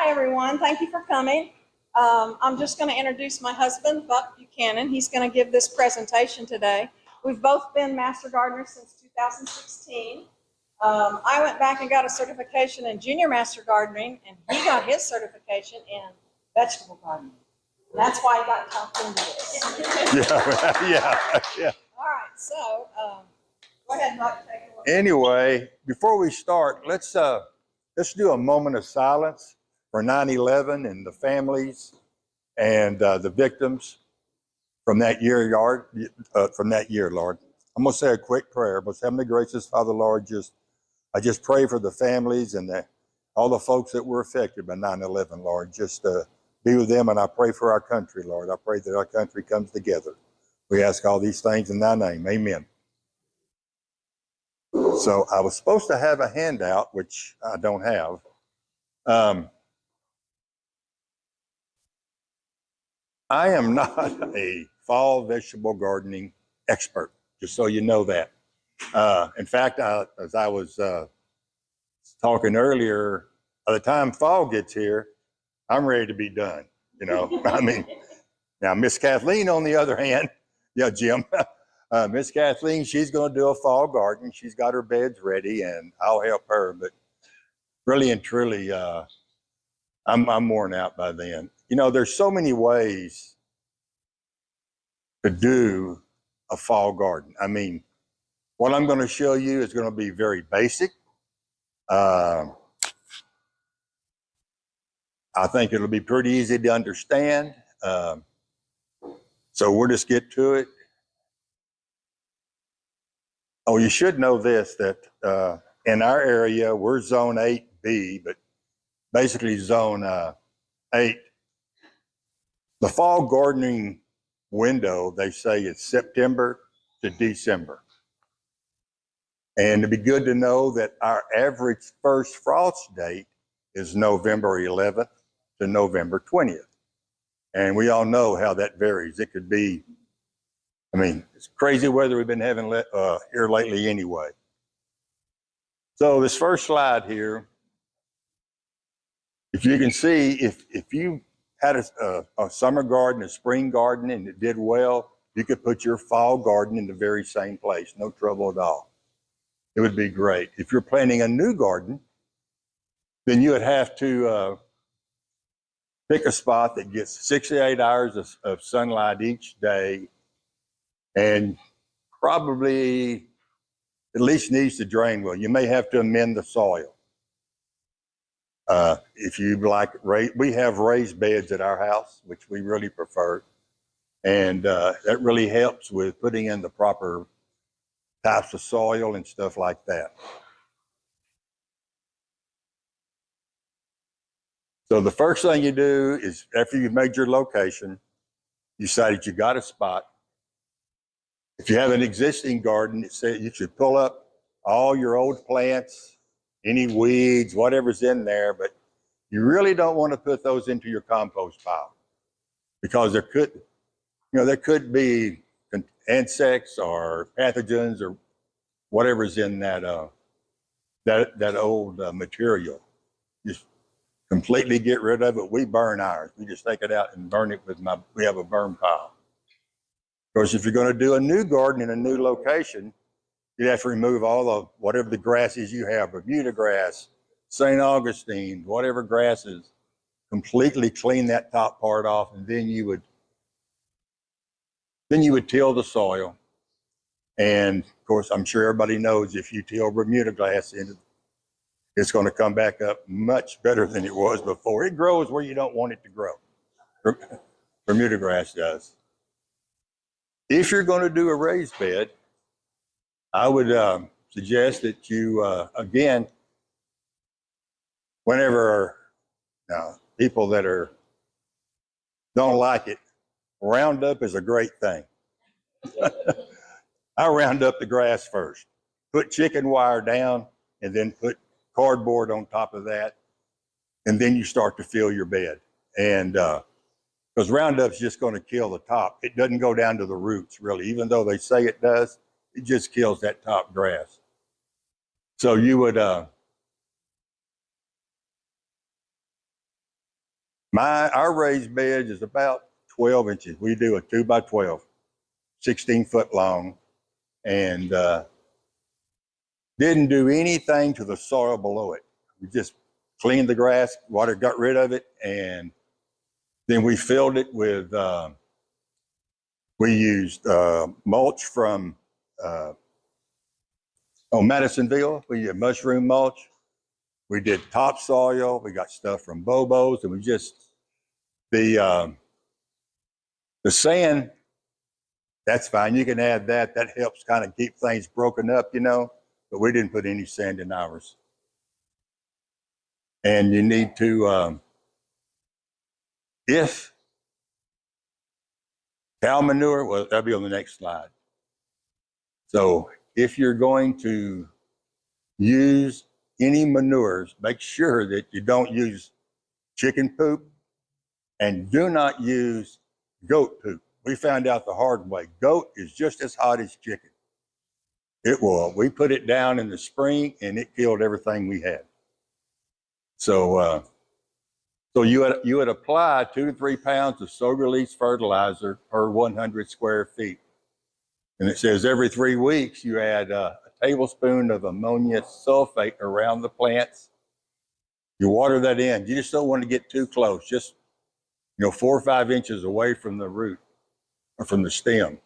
Hi, everyone. Thank you for coming. I'm just going to introduce my husband, Buck Buchanan. He's going to give this presentation today. We've both been Master Gardeners since 2016. I went back and got a certification in Junior Master Gardening, and he got his certification in vegetable gardening. And that's why he got talked into this. Yeah. All right, so go ahead, Buck, take it away. Anyway, before we start, let's do a moment of silence for 9/11 and the families and the victims from that year, Lord. I'm going to say a quick prayer. Most Heavenly Gracious Father, Lord, I just pray for the families and all the folks that were affected by 9/11, Lord. Just be with them, and I pray for our country, Lord. I pray that our country comes together. We ask all these things in thy name. Amen. So I was supposed to have a handout, which I don't have. I am not a fall vegetable gardening expert, just so you know that. In fact, as I was talking earlier, by the time fall gets here, I'm ready to be done. I mean, now Miss Kathleen, on the other hand, Jim, Miss Kathleen, she's going to do a fall garden. She's got her beds ready, and I'll help her. But really and truly, I'm worn out by then. There's so many ways to do a fall garden. I mean, what I'm going to show you is going to be very basic. I think it'll be pretty easy to understand. So we'll just get to it. Oh, you should know this, that in our area, we're zone 8B, but basically zone 8. The fall gardening window, they say it's September to December. And it'd be good to know that our average first frost date is November 11th to November 20th. And we all know how that varies. It could be, it's crazy weather we've been having here lately anyway. So this first slide here, if you can see, if you had a summer garden, a spring garden, and it did well, you could put your fall garden in the very same place, no trouble at all. It would be great. If you're planting a new garden, then you would have to pick a spot that gets 6 to 8 hours of sunlight each day, and probably at least needs to drain well. You may have to amend the soil. If you like, we have raised beds at our house, which we really prefer. And that really helps with putting in the proper types of soil and stuff like that. So the first thing you do is, after you've made your location, you decide that you got a spot. If you have an existing garden, you should pull up all your old plants, any weeds, whatever's in there, but you really don't want to put those into your compost pile, because there could be insects or pathogens or whatever's in that old material. Just completely get rid of it. We burn ours. We just take it out and burn it we have a burn pile. Of course, if you're going to do a new garden in a new location, you have to remove whatever the grasses you have, Bermuda grass, St. Augustine, whatever grasses, completely clean that top part off, and then you would till the soil. And of course, I'm sure everybody knows, if you till Bermuda grass in it, it's going to come back up much better than it was before. It grows where you don't want it to grow. Bermuda grass does. If you're going to do a raised bed, I would suggest that you, again, people that don't like it, Roundup is a great thing. I round up the grass first, put chicken wire down, and then put cardboard on top of that, and then you start to fill your bed. And because Roundup's just going to kill the top. It doesn't go down to the roots, really. Even though they say it does, it just kills that top grass. So you would Our raised beds is about 12 inches. We do a 2 by 12, 16 foot long, and didn't do anything to the soil below it. We just cleaned the grass, water got rid of it, and then we filled it with, we used mulch from Madisonville. We did mushroom mulch. We did topsoil. We got stuff from Bobo's, and we just, the sand, that's fine. You can add that. That helps kind of keep things broken up, you know, but we didn't put any sand in ours. And you need to, if cow manure, well, that'll be on the next slide. So if you're going to use any manures, make sure that you don't use chicken poop and do not use goat poop. We found out the hard way. Goat is just as hot as chicken. We put it down in the spring and it killed everything we had. So, you would apply 2 to 3 pounds of sow-release fertilizer per 100 square feet. And it says every 3 weeks you add a tablespoon of ammonia sulfate around the plants. You water that in. You just don't want to get too close. Just 4 or 5 inches away from the root or from the stem.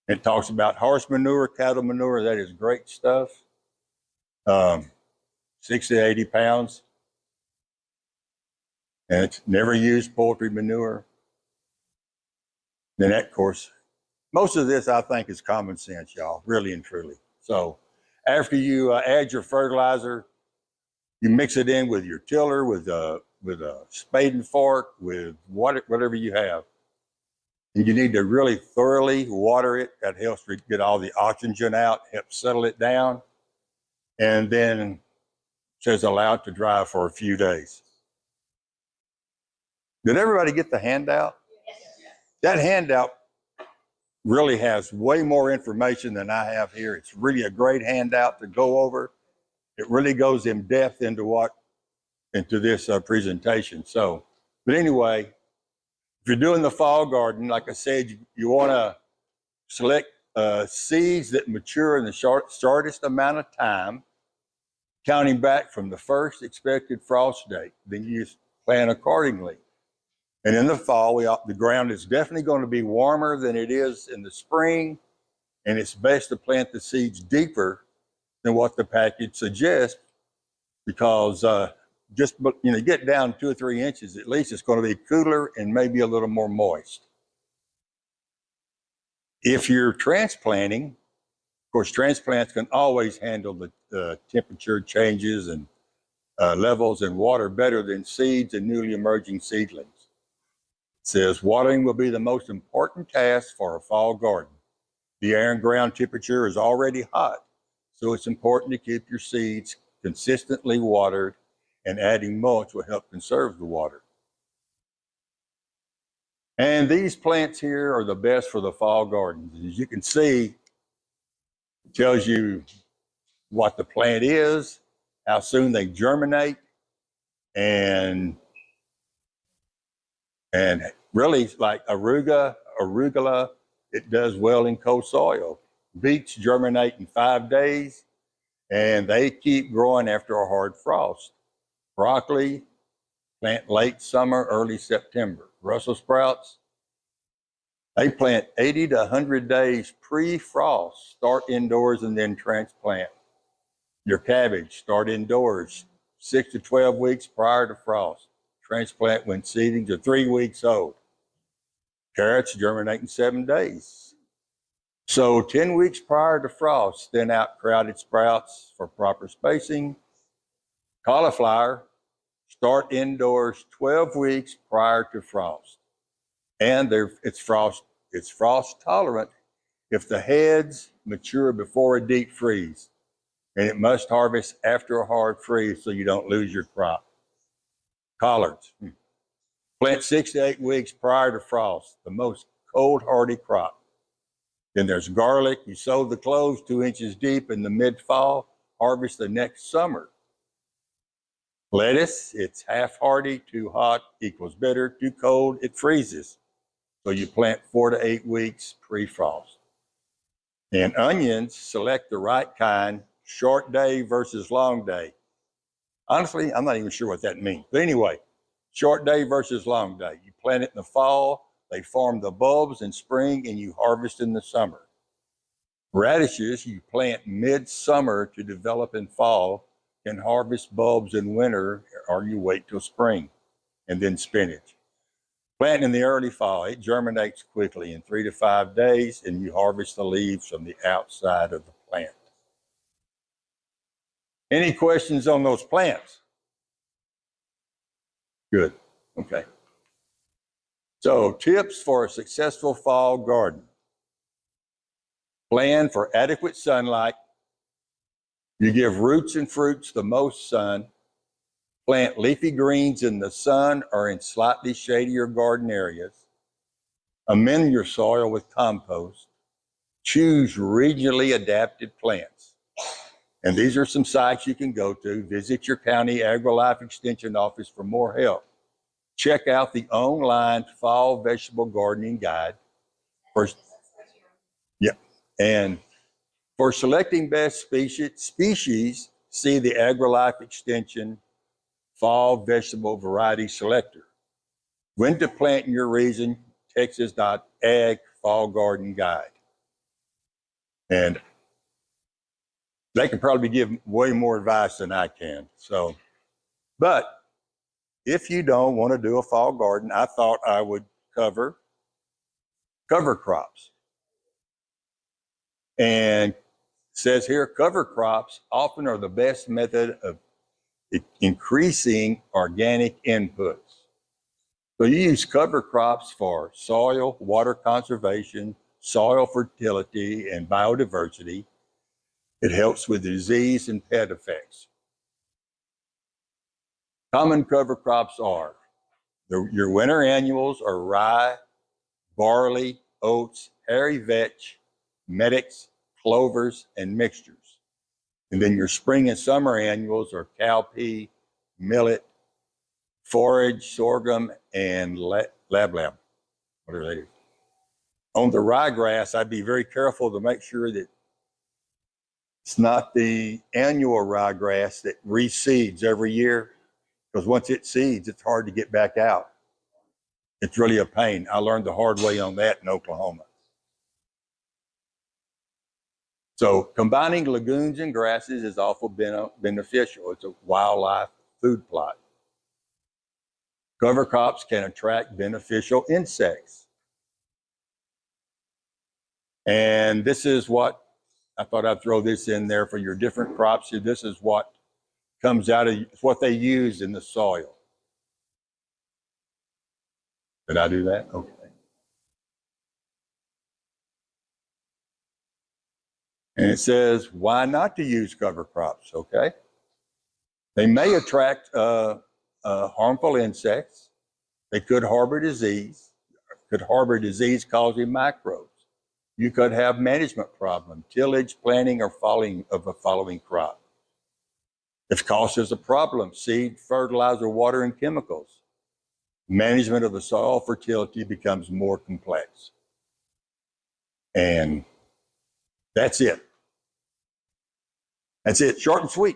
It talks about horse manure, cattle manure. That is great stuff. 60 to 80 pounds. And it's never used poultry manure. Then that, of course, most of this I think is common sense, y'all, really and truly. So after you add your fertilizer, you mix it in with your tiller, with a spade and fork, with whatever you have. And you need to really thoroughly water it. That helps get all the oxygen out, helps settle it down. And then it says allow it to dry for a few days. Did everybody get the handout? Yes. That handout really has way more information than I have here. It's really a great handout to go over. It really goes in depth into this presentation. So, but anyway, if you're doing the fall garden, like I said, you want to select seeds that mature in the shortest amount of time, counting back from the first expected frost date. Then you just plan accordingly. And in the fall, the ground is definitely going to be warmer than it is in the spring, and it's best to plant the seeds deeper than what the package suggests, because get down 2 or 3 inches, at least it's going to be cooler and maybe a little more moist. If you're transplanting, of course, transplants can always handle the temperature changes and levels in water better than seeds and newly emerging seedlings. It says watering will be the most important task for a fall garden. The air and ground temperature is already hot, so it's important to keep your seeds consistently watered, and adding mulch will help conserve the water. And these plants here are the best for the fall gardens. As you can see, it tells you what the plant is, how soon they germinate, and really, like arugula, it does well in cold soil. Beets germinate in 5 days, and they keep growing after a hard frost. Broccoli, plant late summer, early September. Brussels sprouts, they plant 80 to 100 days pre-frost, start indoors and then transplant. Your cabbage, start indoors 6 to 12 weeks prior to frost. Transplant when seedlings are 3 weeks old. Carrots germinate in 7 days. So 10 weeks prior to frost, thin out crowded sprouts for proper spacing. Cauliflower, start indoors 12 weeks prior to frost. And it's frost tolerant if the heads mature before a deep freeze. And it must harvest after a hard freeze so you don't lose your crop. Collards, plant 6 to 8 weeks prior to frost, the most cold hardy crop. Then there's garlic. You sow the cloves 2 inches deep in the mid-fall, harvest the next summer. Lettuce, it's half hardy, too hot equals bitter, too cold, it freezes. So you plant 4 to 8 weeks pre-frost. And onions, select the right kind, short day versus long day. Honestly, I'm not even sure what that means. But anyway, short day versus long day. You plant it in the fall, they form the bulbs in spring, and you harvest in the summer. Radishes, you plant mid-summer to develop in fall, can harvest bulbs in winter, or you wait till spring. And then spinach. Plant in the early fall, it germinates quickly in 3 to 5 days, and you harvest the leaves from the outside of the plant. Any questions on those plants? Good. Okay. So, tips for a successful fall garden. Plan for adequate sunlight. You give roots and fruits the most sun. Plant leafy greens in the sun or in slightly shadier garden areas. Amend your soil with compost. Choose regionally adapted plants. And these are some sites you can go to. Visit your county AgriLife Extension office for more help. Check out the online Fall Vegetable Gardening Guide. And for selecting best species, see the AgriLife Extension Fall Vegetable Variety Selector. When to plant in your region, Texas.ag Fall Garden Guide. And they can probably give way more advice than I can. So, but if you don't want to do a fall garden, I thought I would cover crops. And it says here, cover crops often are the best method of increasing organic inputs. So you use cover crops for soil, water conservation, soil fertility, and biodiversity. It helps with disease and pest effects. Common cover crops are your winter annuals are rye, barley, oats, hairy vetch, medics, clovers, and mixtures. And then your spring and summer annuals are cowpea, millet, forage, sorghum, and lab, whatever that is. On the ryegrass, I'd be very careful to make sure that it's not the annual ryegrass that reseeds every year, because once it seeds, it's hard to get back out. It's really a pain. I learned the hard way on that in Oklahoma. So combining legumes and grasses is awful beneficial. It's a wildlife food plot. Cover crops can attract beneficial insects. And this is what, I thought I'd throw this in there for your different crops. This is what comes out of, it's what they use in the soil. Did I do that? Okay. And it says, why not to use cover crops, okay? They may attract harmful insects. They could harbor disease causing microbes. You could have management problem, tillage, planting, or falling of a following crop. If cost is a problem, seed, fertilizer, water, and chemicals. Management of the soil fertility becomes more complex. And that's it. That's it, short and sweet.